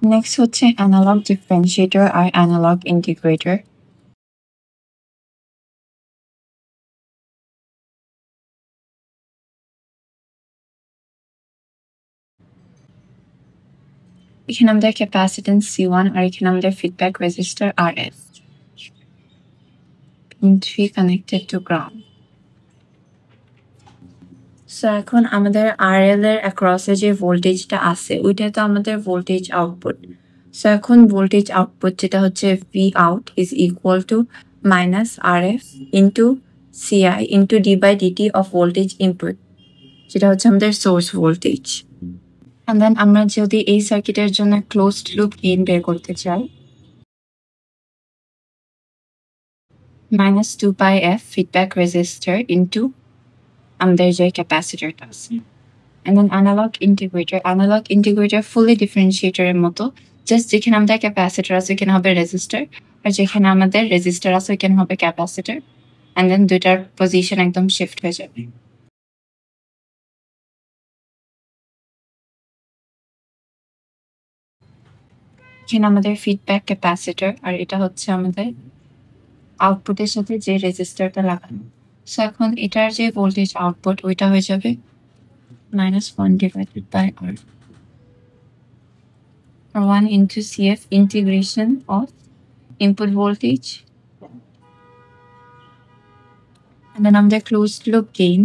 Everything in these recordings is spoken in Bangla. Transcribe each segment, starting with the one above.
নেক্সট হচ্ছে অ্যানালগ ডিফারেন্সিয়েটর আর অ্যানালগ ইন্টিগ্রেটর। এখানে আমাদের ক্যাপাসিট্যান্স C1 আর এখানে আমাদের feedback register RS, pin 3 connected to ground. So এখন আমাদের RL এর অ্যাক্রসে যে ভোল্টেজটা আছে ওইটা তো আমাদের ভোল্টেজ আউটপুট। সো এখন ভোল্টেজ আউটপুট যেটা হচ্ছে V out is equal to minus RF into CI into d by dt of voltage input, যেটা হচ্ছে আমাদের সোর্স ভোল্টেজ। And then আমরা যদি এই সার্কিটের জন্য ক্লোজড লুপ গেইন বের করতে চাই, minus 2 pi f feedback resistor into আমাদের যে ক্যাপাসিটরটা আছে। And then analog integrator fully differentiator এর মতো, জাস্ট যেখানে আমাদের ক্যাপাসিটর আছে ওখানে হবে রেজিস্টার, আর যেখানে আমাদের রেজিস্টার আছে ওখানে হবে ক্যাপাসিটর, and then দুইটার পজিশন একদম শিফট হয়ে যাবে। এখানে আমাদের ফিডব্যাক ক্যাপাসিটর আর এটা হচ্ছে আমাদের আউটপুটের সাথে যে রেজিস্টারটা লাগানো। সো এখন এটার যে ভোল্টেজ আউটপুট ওইটা হয়ে যাবে -1 divided by R, or 1 into CF integration of input voltage, and then আমাদের closed loop gain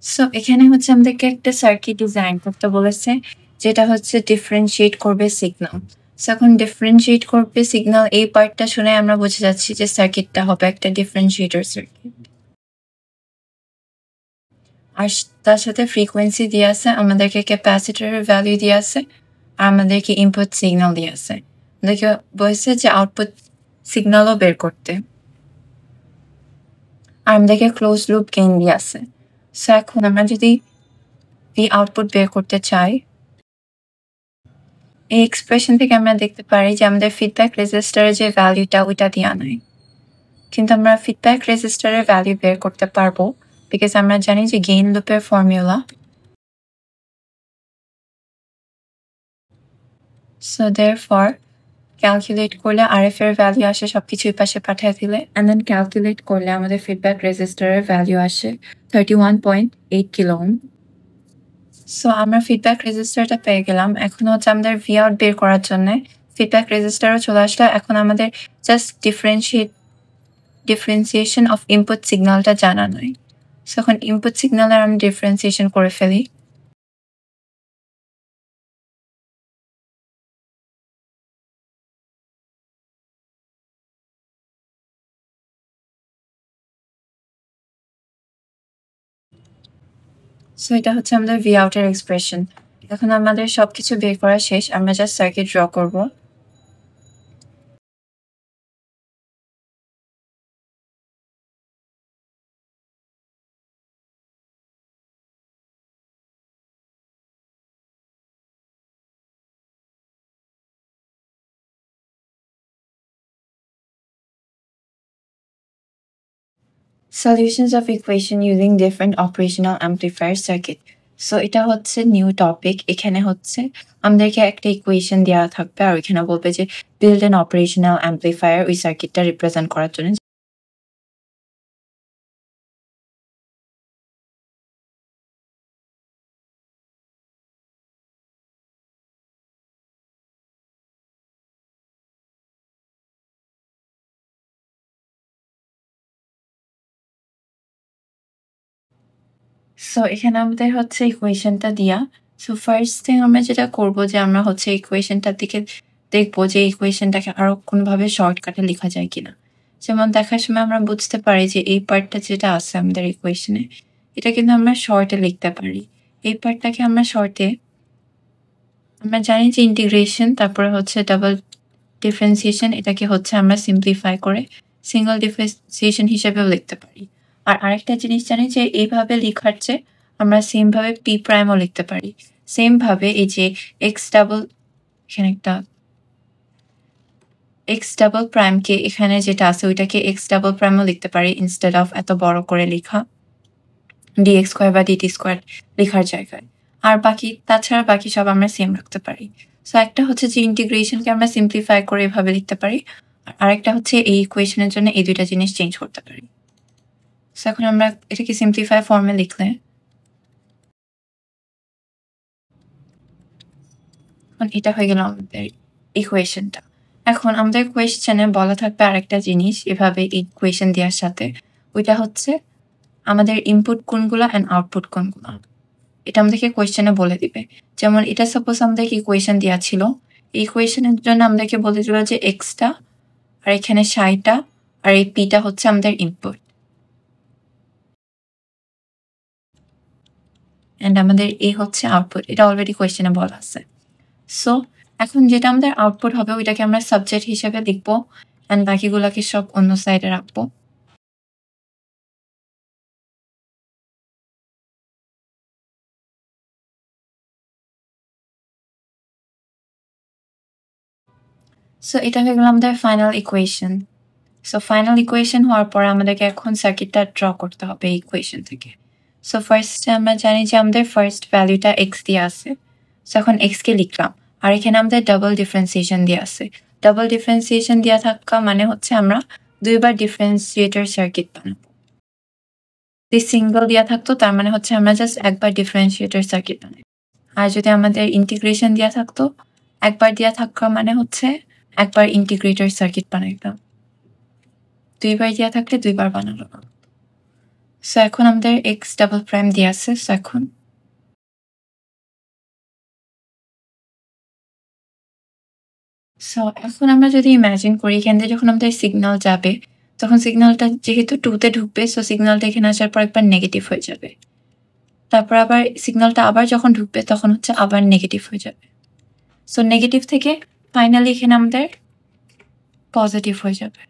সো এখানে হচ্ছে আমাদেরকে একটা সার্কিট ডিজাইন করতে বলেছে যেটা হচ্ছে ডিফারেন্সিয়েট করবে সিগন্যাল। সো এখন ডিফারেন্সিয়েট করবে সিগন্যাল এই পার্টটা শুনে আমরা বুঝে যাচ্ছি যে সার্কিটটা হবে একটা ডিফারেন্সিয়েটর সার্কিট। আর তার সাথে ফ্রিকোয়েন্সি দিয়ে আছে, আমাদেরকে ক্যাপাসিটরের ভ্যালু দিয়ে আছে, আর আমাদেরকে ইনপুট সিগন্যাল দিয়ে আছে। আমাদেরকে বলছে যে আউটপুট সিগন্যালও বের করতে, আর আমাদেরকে ক্লোজ লুপ গেইন দিয়ে আছে। সো এখন আমরা যদি ভি আউটপুট বের করতে চাই, এই এক্সপ্রেশন থেকে আমরা দেখতে পারি যে আমাদের ফিডব্যাক রেজিস্টারের যে ভ্যালুটা ওইটা দেওয়া নাই, কিন্তু আমরা ফিডব্যাক রেজিস্টারের ভ্যালু বের করতে পারবো বিকজ আমরা জানি যে গেইন লুপের ফর্মুলা। সো দেয়ারফর ক্যালকুলেট করলে RF এর ভ্যালু আসে সবকিছুই পাশে পাঠিয়ে দিলে, অ্যান্ড দেন ক্যালকুলেট করলে আমাদের ফিডব্যাক রেজিস্টারের ভ্যালু আসে 31.8 কিলো ওহম। সো আমরা ফিডব্যাক রেজিস্টারটা পেয়ে গেলাম। এখন হচ্ছে আমাদের ভি আউট বের করার জন্য ফিডব্যাক রেজিস্টারও চলে আসলো। এখন আমাদের জাস্ট ডিফারেন্সিয়েশন অফ ইনপুট সিগন্যালটা জানা নয়। সো এখন ইনপুট সিগন্যালের আমি ডিফারেন্সিয়েশন করে ফেলি। সো এটা হচ্ছে আমাদের ভি আউটের এক্সপ্রেশন। এখন আমাদের সবকিছু বের করা শেষ, আমরা জাস্ট সার্কিট ড্র করব। Solutions of equation using different operational amplifier circuit. So এটা হচ্ছে নিউ টপিক। এখানে হচ্ছে আমাদেরকে একটা ইকুয়েশন দেওয়া থাকবে আর এখানে বলবে যে বিল্ড অ্যান অপারেশনাল অ্যাম্পলিফায়ার ওই সার্কিটটা রিপ্রেজেন্ট করার জন্য। সো এখানে আমাদের হচ্ছে ইকুয়েশনটা দিয়া। সো ফার্স্ট থিং আমরা যেটা করব যে আমরা হচ্ছে ইকুয়েশনটার দিকে দেখবো যে ইকুয়েশনটাকে আরো কোনোভাবে শর্টকাটে লেখা যায় কিনা। যেমন দেখার সময় আমরা বুঝতে পারি যে এই পার্টটা যেটা আছে আমাদের ইকুয়েশনে এটা কিন্তু আমরা শর্টে লিখতে পারি। এই পার্টটাকে আমরা শর্টে, আমরা জানি যে ইন্টিগ্রেশন তারপরে হচ্ছে ডাবল ডিফারেন্সিয়েশন, এটাকে হচ্ছে আমরা সিম্পলিফাই করে সিঙ্গল ডিফারেন্সিয়েশন হিসেবেও লিখতে পারি। আর আরেকটা জিনিস জানি যে এইভাবে লেখার চেয়ে আমরা সেম ভাবে পি প্রাইমও লিখতে পারি। সেম ভাবে এই যে এক্স ডাবল, এখানে একটা এক্স ডাবল প্রাইমকে এখানে যেটা আছে ওইটাকে এক্স ডাবল প্রাইমও লিখতে পারি ইনস্টেড অফ এত বড় করে লেখা ডিএক্স স্কোয়ার বা ডিটি স্কোয়ার লেখার জায়গায়। আর তাছাড়া বাকি সব আমরা সেম রাখতে পারি। সো একটা হচ্ছে যে ইন্টিগ্রেশনকে আমরা সিম্পলিফাই করে এভাবে লিখতে পারি, আর আরেকটা হচ্ছে এই ইকুয়েশনের জন্য এই দুইটা জিনিস চেঞ্জ করতে পারি। সো এখন আমরা এটাকে সিম্পলিফাই ফর্মে লিখলে এটা হয়ে গেল আমাদের ইকুয়েশনটা। এখন আমাদের কোয়েশ্চেনে বলা থাকবে আরেকটা জিনিস এভাবে ইকুয়েশন দেওয়ার সাথে, ওইটা হচ্ছে আমাদের ইনপুট কোনগুলো অ্যান্ড আউটপুট কোনগুলো, এটা আমাদেরকে কোয়েশ্চেনে বলে দিবে। যেমন এটা সাপোজ আমাদেরকে ইকুয়েশন দেওয়া ছিল, এই ইকুয়েশনের জন্য আমাদেরকে বলে দিল যে এক্সটা আর এখানে সাইটা আর এই পিটা হচ্ছে আমাদের ইনপুট, অ্যান্ড আমাদের এই হচ্ছে আউটপুট। এটা অলরেডি কোয়েশ্চেনে বলা আছে। সো এখন যেটা আমাদের আউটপুট হবে ওইটাকে আমরা সাবজেক্ট হিসেবে লিখবো, অ্যান্ড বাকিগুলোকে সব অন্য সাইডে রাখবো। সো এটা হয়ে গেল আমাদের final equation. So final equation হওয়ার পর আমাদেরকে এখন সার্কিটটা ড্র করতে হবে এই ইকুয়েশন থেকে। সো ফার্স্টে আমরা জানি যে আমাদের ফার্স্ট ভ্যালুটা এক্স দিয়ে আছে। সো এখন এক্সকে লিখলাম, আর এখানে আমাদের ডাবল ডিফারেন্সিয়েশন দিয়ে আছে। ডাবল ডিফারেন্সিয়েশন দেওয়া থাকা মানে হচ্ছে আমরা দুইবার ডিফারেন্সিয়েটর সার্কিট বানাবো। যদি সিঙ্গল দেওয়া থাকতো তার মানে হচ্ছে আমরা জাস্ট একবার ডিফারেন্সিয়েটর সার্কিট বানাই। আর যদি আমাদের ইন্টিগ্রেশন দেওয়া থাকতো, একবার দেওয়া থাকা মানে হচ্ছে একবার ইন্টিগ্রেটর সার্কিট বানাইতাম। দুইবার দেওয়া থাকলে দুইবার বানালো না। সো এখন আমাদের এক্স ডাবল প্রাইম দিয়ে আছে। সো এখন আমরা যদি ইমাজিন করি এখান থেকে যখন আমাদের সিগন্যাল যাবে তখন সিগন্যালটা যেহেতু 2-তে ঢুকবে, সো সিগন্যালটা এখানে আসার পর একবার নেগেটিভ হয়ে যাবে। তারপর আবার সিগন্যালটা আবার যখন ঢুকবে তখন হচ্ছে আবার নেগেটিভ হয়ে যাবে। সো নেগেটিভ থেকে ফাইনালি এখানে আমাদের পজিটিভ হয়ে যাবে।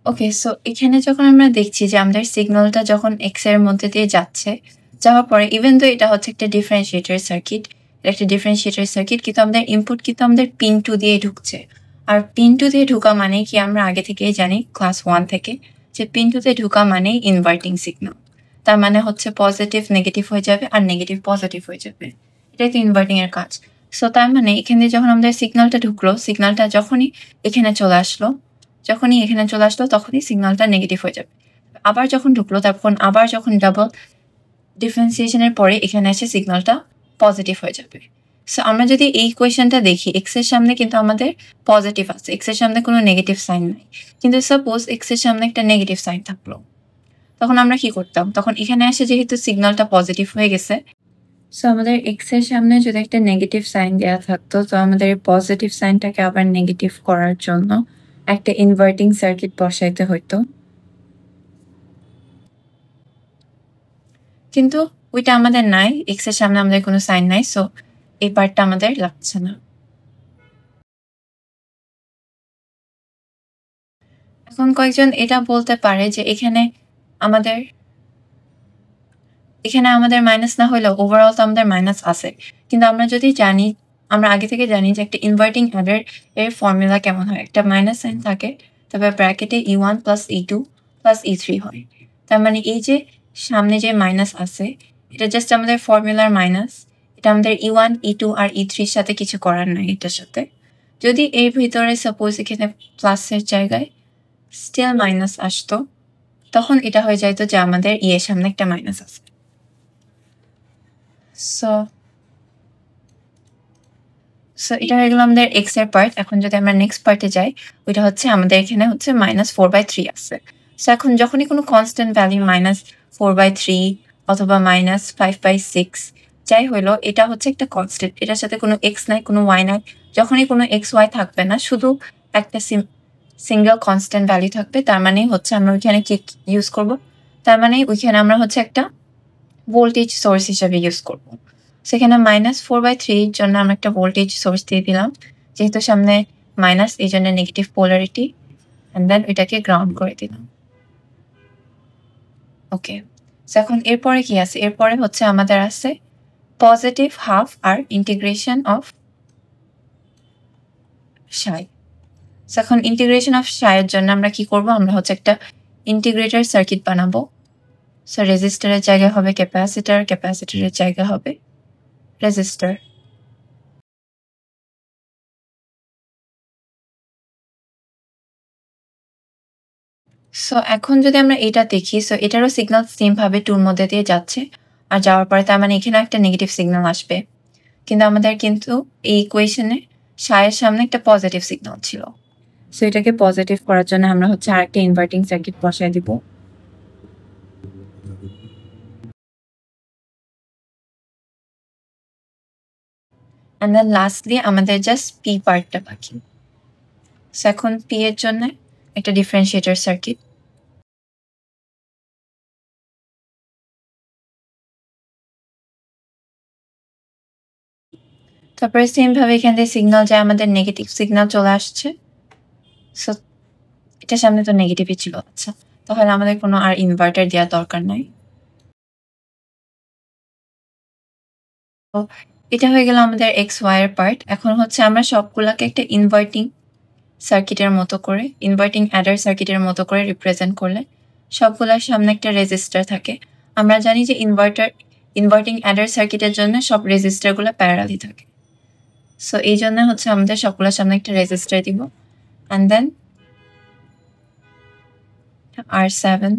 ওকে, সো এখানে যখন আমরা দেখছি যে আমাদের সিগন্যালটা যখন এক্স এর মধ্যে দিয়ে যাওয়ার পরে ইভেন তো এটা হচ্ছে একটা ডিফারেন্সিয়েটর সার্কিট, কিন্তু আমাদের ইনপুট কিন্তু আমাদের পিন 2 দিয়ে ঢুকছে। আর পিন 2 দিয়ে ঢুকা মানে কি আমরা আগে থেকেই জানি ক্লাস 1 থেকে যে পিন 2 তে ঢুকা মানে ইনভার্টিং সিগন্যাল। তার মানে হচ্ছে পজিটিভ নেগেটিভ হয়ে যাবে আর নেগেটিভ পজিটিভ হয়ে যাবে, এটাই তো ইনভার্টিং এর কাজ। সো তার মানে এখানে যখন আমাদের সিগন্যালটা ঢুকলো, সিগন্যালটা যখনই এখানে চলে আসলো তখনই সিগন্যালটা নেগেটিভ হয়ে যাবে। আবার যখন ঢুকলো আবার যখন ডাবল ডিফারেন্সিয়েশনের পরে এখানে এসে সিগন্যালটা পজিটিভ হয়ে যাবে। সো আমরা যদি এই ইকুয়েশনটা দেখি, এক্স এর সামনে কিন্তু আমাদের পজিটিভ আছে, এক্স এর সামনে কোনো নেগেটিভ সাইন নাই। কিন্তু সাপোজ এক্স এর সামনে একটা নেগেটিভ সাইন থাকলো, তখন আমরা কি করতাম? তখন এখানে এসে যেহেতু সিগন্যালটা পজিটিভ হয়ে গেছে, সো আমাদের এক্স এর সামনে যদি একটা নেগেটিভ সাইন দেওয়া থাকতো তো আমাদের পজিটিভ সাইনটাকে আবার নেগেটিভ করার জন্য একটা ইনভার্টিং সার্কিট বসাইতে হইতো। কিন্তু ওইটা আমাদের নাই, এক্স এর সামনে আমাদের কোনো সাইন নাই, সো এই পার্টটা আমাদের লাগছে না। এখন কয়েকজন এটা বলতে পারে যে এখানে আমাদের মাইনাস না হইলেও ওভারঅল তো আমাদের মাইনাস আছে। কিন্তু আমরা আগে থেকে জানি যে একটা ইনভার্টিং অ্যাডার এর ফর্মুলা কেমন হয়, একটা মাইনাস সাইন থাকে, তারপর ব্র্যাকেটে E1 plus E2 plus E3 হয়। তার মানে এই যে সামনে যে মাইনাস আছে এটা জাস্ট আমাদের ফর্মুলার মাইনাস, এটা আমাদের E1 E2 আর E3 সাথে কিছু করার নাই এটার সাথে। যদি এর ভিতরে সাপোজ এখানে প্লাসের জায়গায় স্টিল মাইনাস আসতো, তখন এটা হয়ে যাইতো যে আমাদের এর সামনে একটা মাইনাস আছে। সো এটা হয়ে গেল আমাদের এক্স এর পার্ট। এখন যদি আমরা নেক্সট পার্টে যাই, ওইটা হচ্ছে আমাদের এখানে হচ্ছে -4/3 আছে। সো এখন যখনই কোনো কনস্ট্যান্ট ভ্যালু -4/3 অথবা -5/6 যাই হইলো, এটা হচ্ছে একটা কনস্ট্যান্ট, এটার সাথে কোনো এক্স নাই, কোনো ওয়াই নাই। যখনই কোনো এক্স ওয়াই থাকবে না, শুধু একটা সিঙ্গেল কনস্ট্যান্ট ভ্যালু থাকবে, তার মানে হচ্ছে আমরা ওইখানে কি ইউজ করব? তার মানে ওইখানে আমরা হচ্ছে একটা ভোল্টেজ সোর্স হিসাবে ইউজ করব। সেখানে -4/3 জন্য আমরা একটা ভোল্টেজ সোর্স দিয়ে দিলাম, যেহেতু সামনে মাইনাস এই জন্য নেগেটিভ পোলারিটি, অ্যান্ড দেন ওইটাকে গ্রাউন্ড করে দিলাম। ওকে, সো এখন এরপরে কি আছে? এরপরে হচ্ছে আমাদের আছে পজিটিভ হাফ আর ইন্টিগ্রেশন অফ সাই। সো এখন ইন্টিগ্রেশন অফ সাইয়ের জন্য আমরা কি করব? আমরা হচ্ছে একটা ইন্টিগ্রেটর সার্কিট বানাবো। সো রেজিস্টারের জায়গা হবে ক্যাপাসিটার, ক্যাপাসিটরের জায়গা হবে রেজিস্টার। সো এখন যদি আমরা এটা দেখি, সো এটারও সিগন্যাল সেম ভাবে 2 এর মধ্যে দিয়ে যাচ্ছে, আর যাওয়ার পরে তার মানে এখানে একটা নেগেটিভ সিগন্যাল আসবে। কিন্তু আমাদের কিন্তু এই ইকুয়েশনে সাইয়ের সামনে একটা পজিটিভ সিগন্যাল ছিল। সো এটাকে পজিটিভ করার জন্য আমরা হচ্ছে আরেকটা ইনভার্টিং সার্কিট বসায় দিব। অ্যান্ড দেন লাস্টলি আমাদের জাস্ট পি পার্টটা বাকি। সো এখন পি এর জন্য একটা ডিফারেন্সিয়েটর সার্কিট। তারপরে সেম ভাবে এখান থেকে সিগন্যাল যায়, আমাদের নেগেটিভ সিগন্যাল চলে আসছে। সো এটার সামনে তো নেগেটিভই ছিল। আচ্ছা, তাহলে আমাদের কোনো আর ইনভার্টার দেওয়ার দরকার নাই। তো এটা হয়ে গেল আমাদের এক্স ওয়াই এর পার্ট। এখন হচ্ছে আমরা সবগুলাকে একটা ইনভার্টিং সার্কিটের মতো করে, ইনভার্টিং অ্যাডার সার্কিটের মতো করে রিপ্রেজেন্ট করলে সবগুলোর সামনে একটা রেজিস্টার থাকে। আমরা জানি যে ইনভার্টিং অ্যাডার সার্কিটের জন্য সব রেজিস্টারগুলো প্যারালালি থাকে। সো এই জন্য হচ্ছে আমাদের সবগুলোর সামনে একটা রেজিস্টার দিব, and then R7,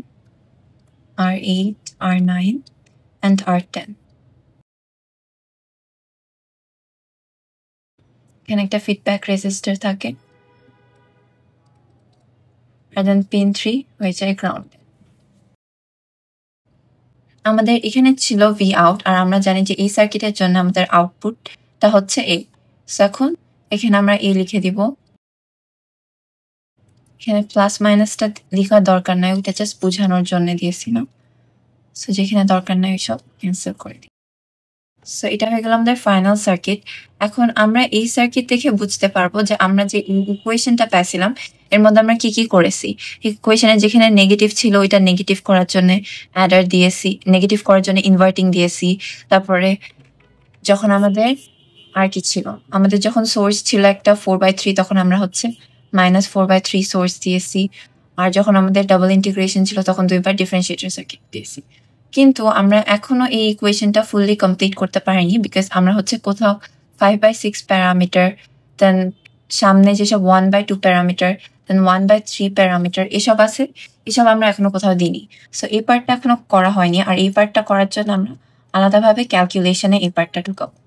R8, R9 and R10. এখানে একটা ফিডব্যাক রেজিস্টার থাকে, আর দেন পিন 3 হয়ে যায় গ্রাউন্ড। আমাদের এখানে ছিল ভি আউট, আর আমরা জানি যে এই সার্কিটের জন্য আমাদের আউটপুটটা হচ্ছে এ। সো এখন এখানে আমরা এ লিখে দিব। এখানে প্লাস মাইনাসটা লেখার দরকার নাই, ওইটা জাস্ট বোঝানোর জন্য দিয়েছিলাম। সো যেখানে দরকার নাই ওইসব ক্যান্সেল করে দিই। সো এটা হয়ে গেল আমাদের ফাইনাল সার্কিট। এখন আমরা এই সার্কিট দেখে বুঝতে পারবো যে আমরা যে ইকুয়েশনটা পেয়েছিলাম এর মধ্যে আমরা কি কি করেছি। ইকুয়েশনে যেখানে নেগেটিভ ছিল ওইটা নেগেটিভ করার জন্য অ্যাডার দিয়েছি, নেগেটিভ করার জন্য ইনভার্টিং দিয়েছি। তারপরে যখন আমাদের আর কি ছিল, আমাদের যখন সোর্স ছিল একটা 4/3, তখন আমরা হচ্ছে -4/3 সোর্স দিয়েছি। আর যখন আমাদের ডাবল ইন্টিগ্রেশন ছিল তখন 2বার ডিফারেন্সিয়েটর সার্কিট দিয়েছি। কিন্তু আমরা এখনো এই ইকুয়েশনটা ফুললি কমপ্লিট করতে পারিনি, বিকজ আমরা হচ্ছে কোথাও 5/6 প্যারামিটার, দেন সামনে যেসব 1/2 প্যারামিটার, দেন 1/3 প্যারামিটার এসব আছে, এসব আমরা এখনো কোথাও দিইনি। সো এই পার্টটা এখনো করা হয়নি, আর এই পার্টটা করার জন্য আমরা আলাদাভাবে ক্যালকুলেশনে এই পার্টটা ঢুকাবো।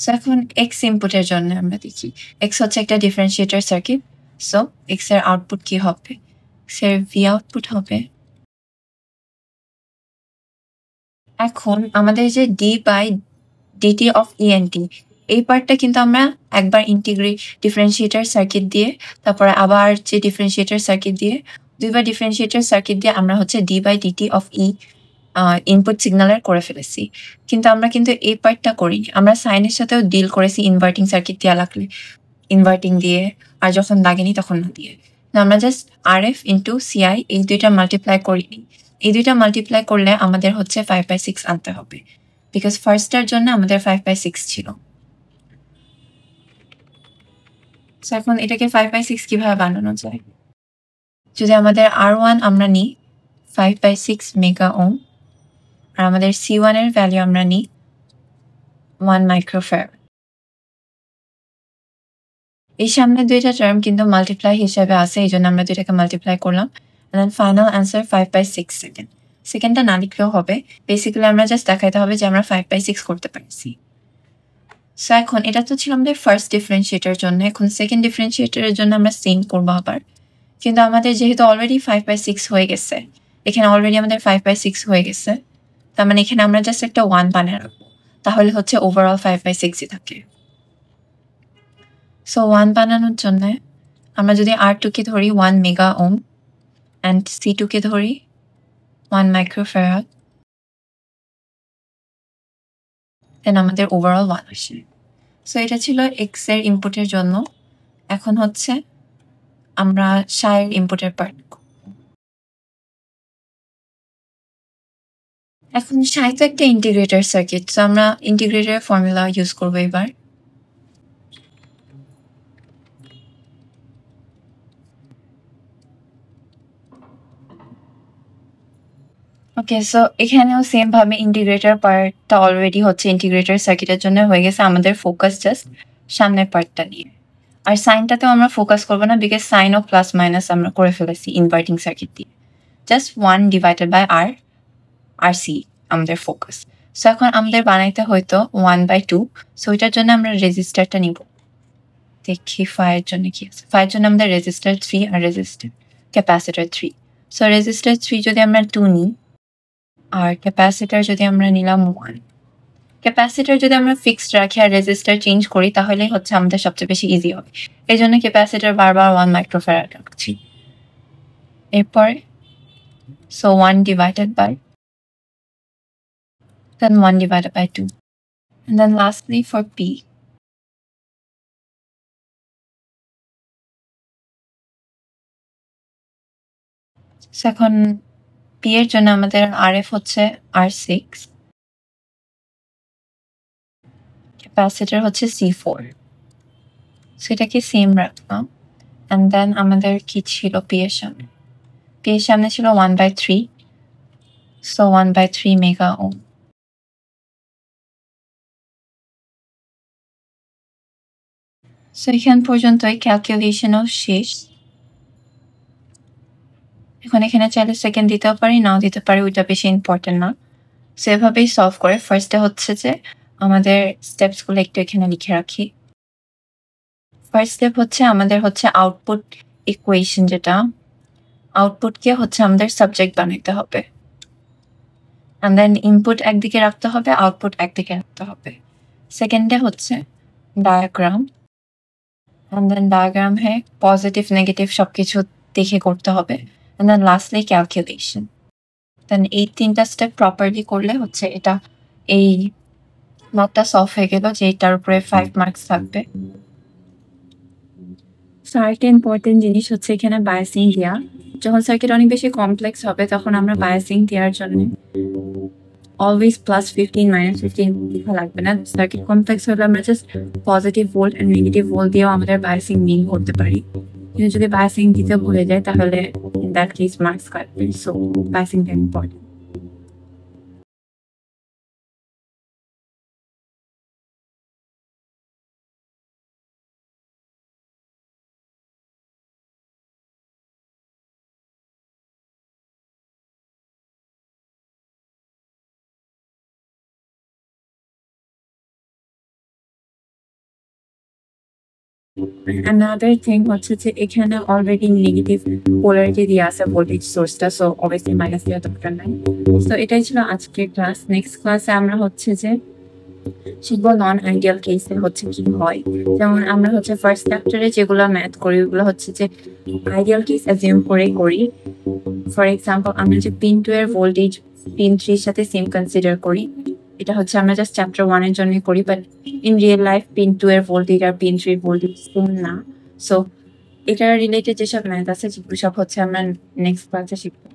সো এখন এক্স ইনপুটের জন্য আমরা দেখি, এক্স হচ্ছে একটা ডিফারেন্সিয়েটর সার্কিট। সো এক্স এর আউটপুট কি হবে? এক্স এর ভি আউটপুট হবে, এখন আমাদের যে d/dt অফ ইএনটি এই পার্টটা কিন্তু আমরা একবার ডিফারেন্সিয়েটর সার্কিট দিয়ে, তারপরে আবার যে ডিফারেন্সিয়েটর সার্কিট দিয়ে, 2বার ডিফারেন্সিয়েটর সার্কিট দিয়ে আমরা হচ্ছে d/dt অফ ই ইনপুট সিগন্যালের করে ফেলেছি। কিন্তু আমরা কিন্তু এই পার্টটা করিনি, আমরা সাইনের সাথেও ডিল করেছি ইনভার্টিং সার্কিট দেওয়া লাগলে ইনভার্টিং দিয়ে, আর যখন লাগেনি তখন না দিয়ে। আমরা জাস্ট RF ইন্টু CI এই দুইটা মাল্টিপ্লাই করিনি। এই দুইটা মাল্টিপ্লাই করলে আমাদের হচ্ছে 5/6 আনতে হবে, বিকজ ফার্স্টটার জন্য আমাদের 5/6 ছিল। এখন এটাকে 5/6 কিভাবে বানানো যায়? যদি আমাদের R1 আমরা নিই 5/6 মেগা ওম, আর আমাদের C1 এর ভ্যালু আমরা নিই 1 মাইক্রোফ্যারাড। এই সামনে দুইটা টার্ম কিন্তু মাল্টিপ্লাই হিসেবে আছে, এই জন্য আমরা দুইটাকে মাল্টিপ্লাই করলাম। Then final answer 5/6 second. সেকেন্ডটা না লিখলেও হবে, বেসিক্যালি আমরা জাস্ট দেখাইতে হবে যে আমরা 5/6 করতে পারছি। সো এখন এটা তো ছিল আমাদের ফার্স্ট ডিফারেন্সিয়েটরের জন্য, এখন সেকেন্ড ডিফারেন্সিয়েটরের জন্য আমরা সেম করবো আবার। কিন্তু আমাদের যেহেতু অলরেডি 5/6 হয়ে গেছে, এখানে অলরেডি আমাদের 5/6 হয়ে গেছে, তার মানে এখানে আমরা জাস্ট একটা 1 বানিয়ে রাখবো, তাহলে হচ্ছে ওভারঅল 5/6ই থাকে। সো 1 বানানোর জন্য আমরা যদি R2 কে ধরি 1 মেগা ওম অ্যান্ড C2 কে ধরি 1 মাইক্রোফ্যারাড, দেন আমাদের ওভারঅল 1 আসে। সো এটা ছিল এক্স এর ইনপুটের জন্য। এখন হচ্ছে আমরা সায়ের ইনপুটের পার্ট। এখন সাই তো একটা ইন্টিগ্রেটর সার্কিট, তো আমরা ইন্টিগ্রেটর ফর্মুলা ইউজ করবো এবার। ওকে, সো এখানেও সেম ভাবে ইন্টিগ্রেটর পার্টটা অলরেডি হচ্ছে ইন্টিগ্রেটর সার্কিটের জন্য হয়ে গেছে, আমাদের ফোকাস জাস্ট সামনের পার্টটা নিয়ে। আর সাইনটাতেও আমরা ফোকাস করবো না, বিকজ সাইন ও প্লাস মাইনাস আমরা করে ফেলেছি ইনভার্টিং সার্কিট দিয়ে। Just 1 divided by R C আমাদের ফোকাস। সো এখন আমাদের বানাইতে হয়তো 1/2, সো এটার জন্য আমরা রেজিস্টারটা নিব। দেখি ফায়ের জন্য কি আছে। ফায়ের জন্য আমাদের রেজিস্টার 3 আর রেজিস্টার ক্যাপাসিটার 3। সো রেজিস্টার 3 যদি আমরা 2 নিই আর ক্যাপাসিটার যদি আমরা নিলাম 1, ক্যাপাসিটার যদি আমরা ফিক্সড রাখি আর রেজিস্টার চেঞ্জ করি তাহলে হচ্ছে আমাদের সবচেয়ে বেশি ইজি হবে। এই জন্য ক্যাপাসিটার বারবার 1 মাইক্রোফ্যারাড রাখছি। এরপরে so 1 divided by, then 1 divided by 2. And then lastly for P, so এখন P এর জন্য আমাদের RF হচ্ছে R6, ক্যাপাসিটর হচ্ছে C4, সেটাকে সেম রাখলাম। and then আমাদের কি ছিল P এর সামনে? P এর সামনে ছিল 1/3, so 1/3 মেগা ওম। সো এখান পর্যন্তই ক্যালকুলেশনও শেষ। এখন এখানে চাইলে সেকেন্ড দিতেও পারি, নাও দিতে পারি, ওইটা বেশি ইম্পর্টেন্ট না। সো এভাবেই সলভ করে ফার্স্টে হচ্ছে যে আমাদের স্টেপসগুলো একটু এখানে লিখে রাখি। ফার্স্ট স্টেপ হচ্ছে আমাদের হচ্ছে আউটপুট ইকুয়েশন, যেটা আউটপুটকে হচ্ছে আমাদের সাবজেক্ট বানাইতে হবে, অ্যান্ড দেন ইনপুট একদিকে রাখতে হবে, আউটপুট একদিকে রাখতে হবে। সেকেন্ডে হচ্ছে ডায়াগ্রাম, অ্যান্ড দেন ডায়াগ্রামে পজিটিভ নেগেটিভ সবকিছু দেখে করতে হবে, অ্যান্ড দেন লাস্টলি ক্যালকুলেশন। দেন এই 3টা স্টেপ প্রপারলি করলে হচ্ছে এটা এই মতটা সলভ হয়ে গেল, যে এটার উপরে 5 মার্কস থাকবে। আরেকটা ইম্পর্টেন্ট জিনিস হচ্ছে এখানে বায়াসিং দেওয়া। যখন সার্কিট অনেক বেশি কমপ্লেক্স হবে তখন আমরা বায়াসিং দেওয়ার জন্য অলওয়েজ +15 -15 লেখা লাগবে না। সার্কিট কমপ্লেক্স হলে আমরা just positive volt and negative volt দিয়েও আমাদের বায়াসিং মিন করতে পারি, কিন্তু যদি বায়াসিং দিতে ভুলে যায় তাহলে ইন দ্যাট কেস মার্কস কাটবে। সো বায়াসিংটা ইম্পর্টেন্ট। Another thing হচ্ছে যে এখানে অলরেডি নেগেটিভ পোলারিটি দিয়ে আছে ভোল্টেজ সোর্সটা, সো অবভিয়াসলি মাইনাস দেওয়ার দরকার নাই। সো এটাই ছিল আজকের ক্লাস। নেক্সট ক্লাসে আমরা হচ্ছে যে শিখবো নন আইডিয়াল কেসে হচ্ছে কি হয়। যেমন আমরা হচ্ছে ফার্স্ট চ্যাপ্টারে যেগুলো ম্যাথ করি ওগুলো হচ্ছে যে আইডিয়াল কেস অ্যাজিউম করে করি। ফর এক্সাম্পল আমরা যে পিন 2 এর ভোল্টেজ পিন 3 এর সাথে সেম কনসিডার করি, এটা হচ্ছে আমরা জাস্ট চ্যাপ্টার 1 এর জন্য করি, but in real life pin 2 এর ভোল্টেজ আর পিন 3 এর ভোল্টেজ সেম না। সো এটা রিলেটেড যেসব ম্যাথ আছে সেগুলো সব হচ্ছে আমরা নেক্সট ক্লাসে শিখবো।